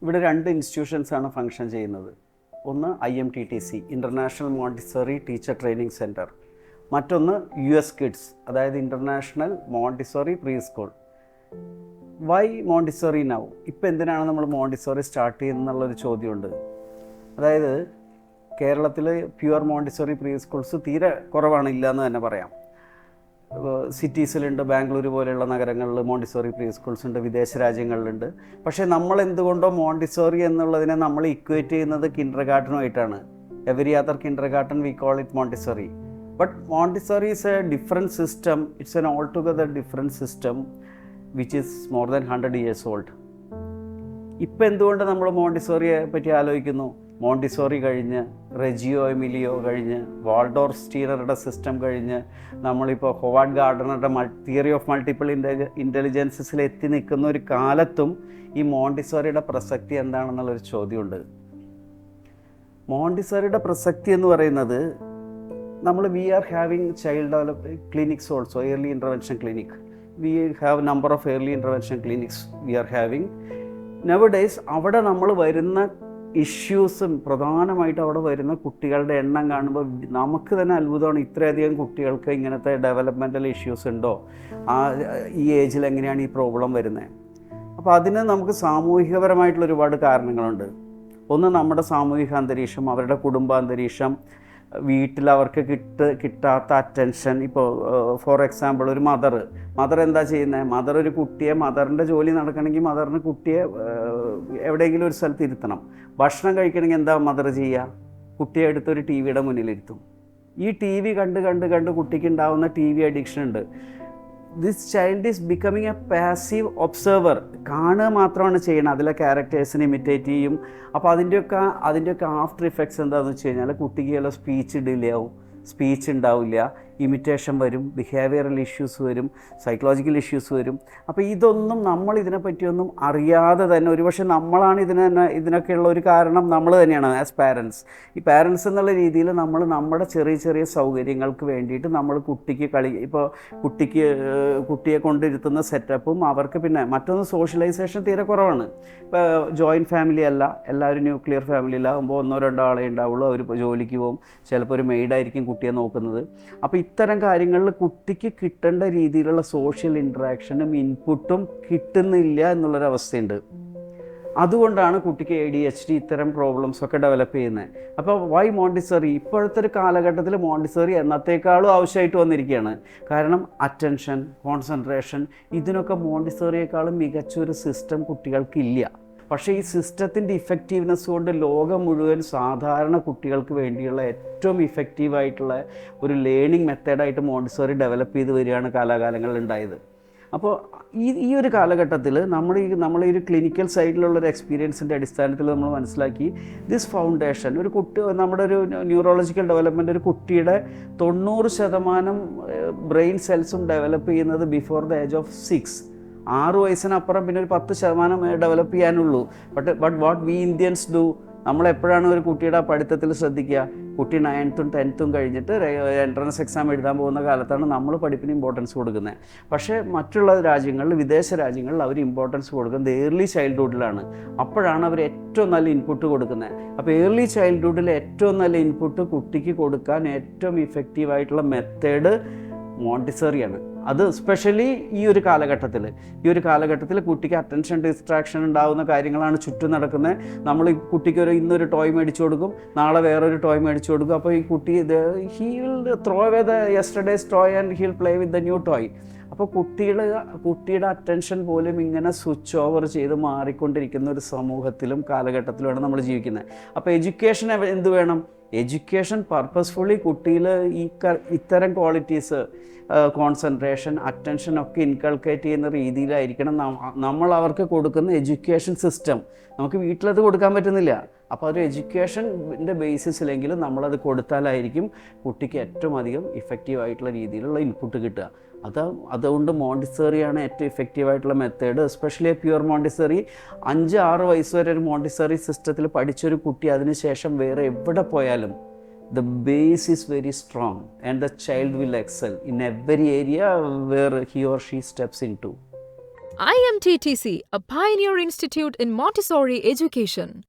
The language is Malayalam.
ഇവിടെ രണ്ട് ഇൻസ്റ്റിറ്റ്യൂഷൻസാണ് ഫങ്ഷൻ ചെയ്യുന്നത്. ഒന്ന് IMTTC, international montessori teacher training centre. മറ്റൊന്ന് US കിഡ്സ്, അതായത് international montessori pre school. Why montessori now? ഇപ്പം എന്തിനാണ് നമ്മൾ മോണ്ടിസറി സ്റ്റാർട്ട് ചെയ്യുന്നതെന്നുള്ളൊരു ചോദ്യമുണ്ട്. അതായത് കേരളത്തിൽ പ്യുവർ മോണ്ടിസറി പ്രീ സ്കൂൾസ് തീരെ കുറവാണ്, ഇല്ല എന്ന് തന്നെ പറയാം. സിറ്റീസിലുണ്ട്, ബാംഗ്ലൂർ പോലെയുള്ള നഗരങ്ങളിൽ മോണ്ടിസോറി പ്രീ സ്കൂൾസ് ഉണ്ട്, വിദേശ രാജ്യങ്ങളിലുണ്ട്. പക്ഷേ നമ്മൾ എന്തുകൊണ്ടോ മോണ്ടിസോറി എന്നുള്ളതിനെ നമ്മൾ ഇക്വേറ്റ് ചെയ്യുന്നത് കിൻഡർ ഗാർട്ടനുമായിട്ടാണ്. Every other kindergarten we call it Montessori. But Montessori is a different system. It's an altogether different system which is more than 100 years old. ഇപ്പം എന്തുകൊണ്ട് നമ്മൾ മോണ്ടിസോറിയെ പറ്റി ആലോചിക്കുന്നു? മോണ്ടിസോറി കഴിഞ്ഞ്, റെജിയോ എമിലിയോ കഴിഞ്ഞ്, വാൾഡോർഫ് സ്റ്റീനറുടെ സിസ്റ്റം കഴിഞ്ഞ്, നമ്മളിപ്പോൾ ഹൊവാർഡ് ഗാർഡനറുടെ തിയറി ഓഫ് മൾട്ടിപ്പിൾ ഇൻ്റലിജൻസസിൽ എത്തി നിൽക്കുന്ന ഒരു കാലത്തും ഈ മോണ്ടിസോറിയുടെ പ്രസക്തി എന്താണെന്നുള്ളൊരു ചോദ്യമുണ്ട്. മോണ്ടിസോറിയുടെ പ്രസക്തി എന്ന് പറയുന്നത്, we are having child development clinics also, early intervention clinic. We have number of early intervention clinics we are having nowadays. അവിടെ നമ്മൾ വരുന്ന ഇഷ്യൂസും പ്രധാനമായിട്ട് അവിടെ വരുന്ന കുട്ടികളുടെ എണ്ണം കാണുമ്പോൾ നമുക്ക് തന്നെ അത്ഭുതമാണ്. ഇത്രയധികം കുട്ടികൾക്ക് ഇങ്ങനത്തെ ഡെവലപ്മെൻ്റൽ ഇഷ്യൂസ് ഉണ്ടോ, ഈ ഏജിൽ എങ്ങനെയാണ് ഈ പ്രോബ്ലം വരുന്നത്? അപ്പോൾ അതിന് നമുക്ക് സാമൂഹികപരമായിട്ടുള്ള ഒരുപാട് കാരണങ്ങളുണ്ട്. ഒന്ന്, നമ്മുടെ സാമൂഹിക അന്തരീക്ഷം, അവരുടെ കുടുംബാന്തരീക്ഷം, വീട്ടിൽ അവർക്ക് കിട്ടാത്ത അറ്റൻഷൻ. ഇപ്പോൾ ഫോർ എക്സാമ്പിൾ ഒരു മദർ എന്താ ചെയ്യുന്നത്? മദർ ഒരു കുട്ടിയെ, മദറിൻ്റെ ജോലി നടക്കണമെങ്കിൽ മദറിന് കുട്ടിയെ എവിടെയെങ്കിലും ഒരു സ്ഥലത്ത് ഇരുത്തണം. ഭക്ഷണം കഴിക്കണമെങ്കിൽ എന്താ മദർ ചെയ്യുക? കുട്ടിയെ എടുത്തൊരു TV മുന്നിലിരുത്തും. ഈ TV കണ്ട് കുട്ടിക്ക് ഉണ്ടാവുന്ന TV അഡിക്ഷൻ ഉണ്ട്. This child is becoming A passive observer. കാണുക മാത്രമാണ് ചെയ്യണം, അതിലെ ക്യാരക്ടേഴ്സിനെ ഇമിറ്റേറ്റ് ചെയ്യും. അപ്പോൾ അതിൻ്റെയൊക്കെ ആഫ്റ്റർ ഇഫക്ട്സ് എന്താണെന്ന് വെച്ച് കഴിഞ്ഞാൽ കുട്ടിക്ക് ചില സ്പീച്ച് ഡിലേ ആവും, സ്പീച്ച് ഉണ്ടാവില്ല, ഇമിറ്റേഷൻ വരും, ബിഹേവിയറൽ ഇഷ്യൂസ് വരും, സൈക്കോളജിക്കൽ ഇഷ്യൂസ് വരും. അപ്പോൾ ഇതൊന്നും നമ്മൾ ഇതിനെപ്പറ്റിയൊന്നും അറിയാതെ തന്നെ, ഒരുപക്ഷെ നമ്മളാണ് ഇതിനൊക്കെയുള്ള ഒരു കാരണം നമ്മൾ തന്നെയാണ് ആസ് പാരൻസ്. ഈ പാരൻസ് എന്നുള്ള രീതിയിൽ നമ്മൾ നമ്മുടെ ചെറിയ സൗകര്യങ്ങൾക്ക് വേണ്ടിയിട്ട് നമ്മൾ ഇപ്പോൾ കുട്ടിയെ കൊണ്ടിരുത്തുന്ന സെറ്റപ്പും അവർക്ക്, പിന്നെ മറ്റൊന്ന് സോഷ്യലൈസേഷൻ തീരെ കുറവാണ്. ഇപ്പോൾ ജോയിൻറ്റ് ഫാമിലി അല്ല, എല്ലാവരും ന്യൂക്ലിയർ ഫാമിലിയിലാകുമ്പോൾ 1-2 ആളെ ഉണ്ടാവുള്ളൂ. അവർ ജോലിക്ക് പോകും, ചിലപ്പോൾ ഒരു മെയ്ഡായിരിക്കും കുട്ടിയെ നോക്കുന്നത്. അപ്പോൾ ഇത്തരം കാര്യങ്ങളിൽ കുട്ടിക്ക് കിട്ടേണ്ട രീതിയിലുള്ള സോഷ്യൽ ഇൻട്രാക്ഷനും ഇൻപുട്ടും കിട്ടുന്നില്ല എന്നുള്ളൊരവസ്ഥയുണ്ട്. അതുകൊണ്ടാണ് കുട്ടിക്ക് ADHD ഇത്തരം പ്രോബ്ലംസൊക്കെ ഡെവലപ്പ് ചെയ്യുന്നത്. അപ്പോൾ വൈ മോണ്ടിസറി? ഇപ്പോഴത്തെ ഒരു കാലഘട്ടത്തിൽ മോണ്ടിസറി എന്നത്തേക്കാളും ആവശ്യമായിട്ട് വന്നിരിക്കുകയാണ്. കാരണം അറ്റൻഷൻ, കോൺസെൻട്രേഷൻ, ഇതിനൊക്കെ മോണ്ടിസറിയേക്കാളും മികച്ചൊരു സിസ്റ്റം കുട്ടികൾക്കില്ല. പക്ഷേ ഈ സിസ്റ്റത്തിൻ്റെ ഇഫക്റ്റീവ്നെസ് കൊണ്ട് ലോകം മുഴുവൻ സാധാരണ കുട്ടികൾക്ക് വേണ്ടിയുള്ള ഏറ്റവും ഇഫക്റ്റീവായിട്ടുള്ള ഒരു ലേണിംഗ് മെത്തേഡായിട്ട് മോണ്ടിസോറി ഡെവലപ്പ് ചെയ്ത് വരികയാണ് കാലാകാലങ്ങളിൽ ഉണ്ടായത്. അപ്പോൾ ഈ ഒരു കാലഘട്ടത്തിൽ നമ്മൾ ഈ ഒരു ക്ലിനിക്കൽ സൈഡിലുള്ളൊരു എക്സ്പീരിയൻസിൻ്റെ അടിസ്ഥാനത്തിൽ നമ്മൾ മനസ്സിലാക്കി, ദിസ് ഫൗണ്ടേഷൻ, ഒരു കുട്ടി, നമ്മുടെ ഒരു ന്യൂറോളജിക്കൽ ഡെവലപ്മെൻറ്റ്, ഒരു കുട്ടിയുടെ 90% ബ്രെയിൻ സെൽസും ഡെവലപ്പ് ചെയ്യുന്നത് ബിഫോർ ദ ഏജ് ഓഫ് 6. 6 വയസ്സിനപ്പുറം പിന്നെ ഒരു 10% ഡെവലപ്പ് ചെയ്യാനുള്ളൂ. But what we Indians do? നമ്മളെപ്പോഴാണ് ഒരു കുട്ടിയുടെ പഠിത്തത്തിൽ ശ്രദ്ധിക്കുക? കുട്ടി 9th 10th കഴിഞ്ഞിട്ട് എൻട്രൻസ് എക്സാം എഴുതാൻ പോകുന്ന കാലത്താണ് നമ്മൾ പഠിപ്പിന് ഇമ്പോർട്ടൻസ് കൊടുക്കുന്നത്. പക്ഷേ മറ്റുള്ള രാജ്യങ്ങളിൽ, വിദേശ രാജ്യങ്ങളിൽ അവർ ഇമ്പോർട്ടൻസ് കൊടുക്കുന്നത് ഏർലി ചൈൽഡ്ഹുഡിലാണ്. അപ്പോഴാണ് അവർ ഏറ്റവും നല്ല ഇൻപുട്ട് കൊടുക്കുന്നത്. അപ്പോൾ ഏർലി ചൈൽഡ്ഹുഡിൽ ഏറ്റവും നല്ല ഇൻപുട്ട് കുട്ടിക്ക് കൊടുക്കാൻ ഏറ്റവും ഇഫക്റ്റീവായിട്ടുള്ള മെത്തേഡ് മോണ്ടിസറിയാണ്. അത് സ്പെഷ്യലി ഈ ഒരു കാലഘട്ടത്തിൽ കുട്ടിക്ക് അറ്റൻഷൻ ഡിസ്ട്രാക്ഷൻ ഉണ്ടാകുന്ന കാര്യങ്ങളാണ് ചുറ്റും നടക്കുന്നത്. നമ്മൾ ഈ കുട്ടിക്ക് ഇന്നൊരു ടോയ് മേടിച്ചു കൊടുക്കും, നാളെ വേറൊരു ടോയ് മേടിച്ചു കൊടുക്കും. അപ്പോൾ ഈ കുട്ടി he will throw away the yesterday's toy and he will play with the new toy. അപ്പോൾ കുട്ടിയുടെ അറ്റൻഷൻ പോലും ഇങ്ങനെ സ്വിച്ച് ഓവർ ചെയ്ത് മാറിക്കൊണ്ടിരിക്കുന്ന ഒരു സമൂഹത്തിലും കാലഘട്ടത്തിലുമാണ് നമ്മൾ ജീവിക്കുന്നത്. അപ്പോൾ എഡ്യൂക്കേഷൻ എന്ത് വേണം? എഡ്യൂക്കേഷൻ പർപ്പസ്ഫുള്ളി കുട്ടിയിൽ ഇത്തരം ക്വാളിറ്റീസ്, കോൺസെൻട്രേഷൻ, അറ്റൻഷൻ ഒക്കെ ഇൻകൾക്കേറ്റ് ചെയ്യുന്ന രീതിയിലായിരിക്കണം നമ്മൾ അവർക്ക് കൊടുക്കുന്ന എഡ്യൂക്കേഷൻ സിസ്റ്റം. നമുക്ക് വീട്ടിലത് കൊടുക്കാൻ പറ്റുന്നില്ല. അപ്പോൾ ഒരു എഡ്യൂക്കേഷൻ്റെ ബേസിസിലെങ്കിലും നമ്മളത് കൊടുത്താലായിരിക്കും കുട്ടിക്ക് ഏറ്റവും അധികം ഇഫക്റ്റീവായിട്ടുള്ള രീതിയിലുള്ള ഇൻപുട്ട് കിട്ടുക. അതുകൊണ്ട് മോണ്ടിസറിയാണ് ഏറ്റവും ഇഫക്റ്റീവായിട്ടുള്ള മെത്തേഡ്. Especially pure Montessori. 5-6 വയസ്സ് വരെ ഒരു മോണ്ടിസറി സിസ്റ്റത്തിൽ പഠിച്ചൊരു കുട്ടി അതിനുശേഷം വേറെ എവിടെ പോയാലും the base is very strong and the child will excel in every area where he or she steps into. IMTTC, a pioneer institute in Montessori education.